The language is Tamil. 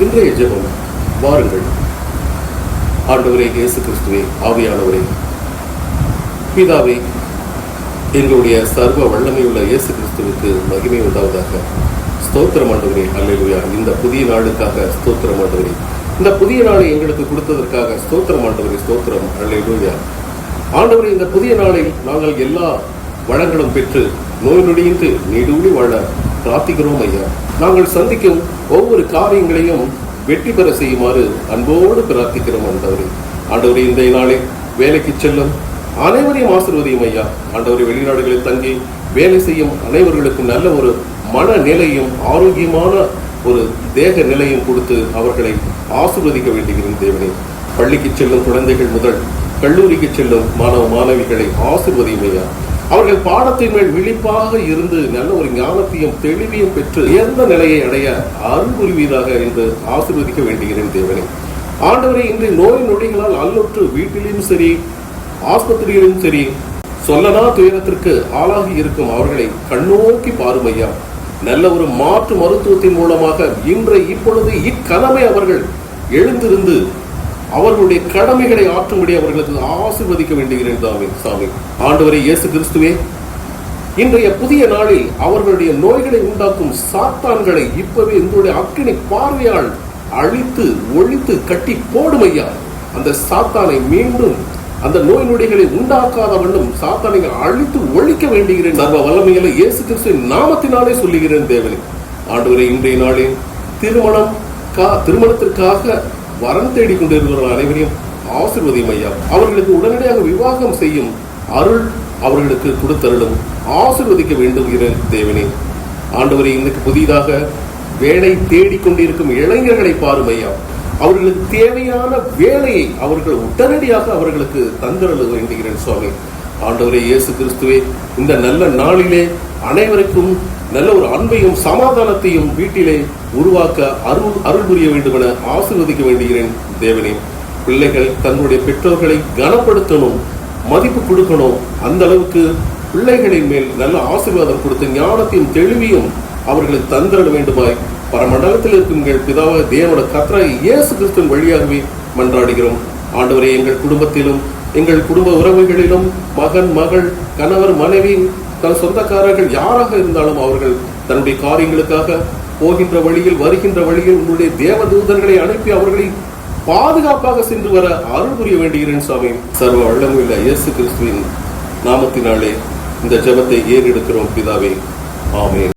இன்றைய ஜெபம். வாருங்கள். ஆண்டவரே இயேசு கிறிஸ்துவே, ஆவியானவரே, பிதாவே, எங்களுடைய சர்வ வல்லமையுள்ள இயேசு கிறிஸ்துவுக்கு மகிமை உண்டாவதாக. ஸ்தோத்திரம் ஆண்டவரே, அல்லேலூயா. இந்த புதிய நாளுக்காக ஸ்தோத்திரம் ஆண்டவரே. இந்த புதிய நாளை எங்களுக்கு கொடுத்ததற்காக ஸ்தோத்திரம் ஆண்டவரே, ஸ்தோத்திரம், அல்லேலூயா. ஆண்டவரே, இந்த புதிய நாளில் நாங்கள் எல்லா வளங்களும் பெற்று நோய் நொடியின்றி நீடூழி வாழ பிரார்த்திக்கிறோம் ஐயா. நாங்கள் சந்திக்கும் ஒவ்வொரு காரியங்களையும் வெற்றி பெற செய்யுமாறு அன்போடு பிரார்த்திக்கிறோம் ஆண்டவரே. ஆண்டவரே, இந்த நாளில் வேலைக்கு செல்லும் அனைவரையும் ஆசீர்வதியும் ஐயா. ஆண்டவரே, வெளிநாடுகளில் தங்கி வேலை செய்யும் அனைவர்களுக்கும் நல்ல ஒரு மனநிலையும் ஆரோக்கியமான ஒரு தேக நிலையும் கொடுத்து அவர்களை ஆசீர்வதிக்க வேண்டுகிறேன் தேவனே. பள்ளிக்கு செல்லும் குழந்தைகள் முதல் கல்லூரிக்கு செல்லும் மாணவ மாணவிகளை ஆசீர்வதியும் ஐயா. அவர்கள் பாடத்தின் மேல் விழிப்பாக இருந்து நல்ல ஒரு ஞானத்தையும் தெளிவையும் பெற்று உயர்ந்த நிலையை அடைய அருள் புரிவீராக என்று ஆசீர்வதிக்க வேண்டுகிறேன் தேவனே. ஆண்டவரே, இன்று நோய் நொடிகளால் அல்லொற்று வீட்டிலும் சரி ஆஸ்பத்திரியிலும் சரி சொல்லனா துயரத்திற்கு ஆளாகி இருக்கும் அவர்களை கண்ணோக்கி பாரும் ஐயா. நல்ல ஒரு மாற்று மருத்துவத்தின் மூலமாக இப்பொழுது இக்கனமே அவர்கள் எழுந்திருந்து அவர்களுடைய கடமைகளை ஆற்றும்படி அவர்களுக்கு ஆசீர்வதிக்க வேண்டுகிறேன் சாமி. ஆண்டவரே இயேசு கிறிஸ்துவே, இன்றைய புதிய நாளில் அவர்களுடைய நோய்களை உண்டாக்கும் சாத்தான்களை இப்பவே இந்த அக்கினி பார்வையால் அழித்து ஒழித்து கட்டி போடும் ஐயா. அந்த சாத்தானை மீண்டும் அந்த நோய் நொடிகளை உண்டாக்காத வண்ணம் சாத்தானை அழித்து ஒழிக்க வேண்டுகிறேன். சர்வ வல்லமையில இயேசு கிறிஸ்துவின் நாமத்தினாலே சொல்லுகிறேன் தேவனே. ஆண்டவரே, இன்றைய நாளில் திருமணத்திற்காக வரம் தேடிக் கொண்டிருக்கிற அனைவரையும் ஆசீர்வதியும் ஐயா. அவர்களுக்கு உடனடியாக விவாகம் செய்யும் அருள் அவர்களுக்கு கொடுத்தருளும் ஆசீர்வதிக்க வேண்டும் தேவனே. ஆண்டவரே, இன்னைக்கு புதிதாக வேலை தேடிக்கொண்டிருக்கும் இளைஞர்களை பாரும் ஐயா. அவர்களுக்கு தேவையான வேலையை அவர்கள் உடனடியாக அவர்களுக்கு தந்தருள வேண்டுகிறேன் சுவாமி. ஆண்டவரே இயேசு கிறிஸ்துவே, இந்த நல்ல நாளிலே அனைவருக்கும் நல்ல ஒரு அன்பையும் சமாதானத்தையும் வீட்டிலே உருவாக்க அருள் புரிய வேண்டும் என ஆசீர்வதிக்க வேண்டுகிறேன் தேவனே. பிள்ளைகள் தங்களுடைய பெற்றோர்களை கனப்படுத்தணும், மதிப்பு கொடுக்கணும். அந்த அளவுக்கு பிள்ளைகளின் மேல் நல்ல ஆசீர்வாதம் கொடுத்து ஞானத்தையும் தெளிவையும் அவர்களுக்கு தந்திர வேண்டுமாய் பரமண்டலத்தில் இருக்கும் எங்கள் பிதாவாக தேவனோட கர்த்தராகிய இயேசு கிறிஸ்துவின் வழியாகவே மன்றாடுகிறோம். ஆண்டவரே, எங்கள் குடும்பத்திலும் எங்கள் குடும்ப உறவுகளிலும் மகன் மகள் கணவர் மனைவி தன் சொந்தக்காரர்கள் யாராக இருந்தாலும் அவர்கள் தன்னுடைய காரியங்களுக்காக போகின்ற வழியில் வருகின்ற வழியில் உங்களுடைய தேவ தூதர்களை அனுப்பி அவர்களை பாதுகாப்பாக சென்று வர அருள் புரிய வேண்டுகிறேன் சுவாமி. சர்வ வல்லமையுள்ள இயேசு கிறிஸ்துவின் நாமத்தினாலே இந்த ஜெபத்தை ஏறெடுக்கிறோம் பிதாவே. ஆமென்.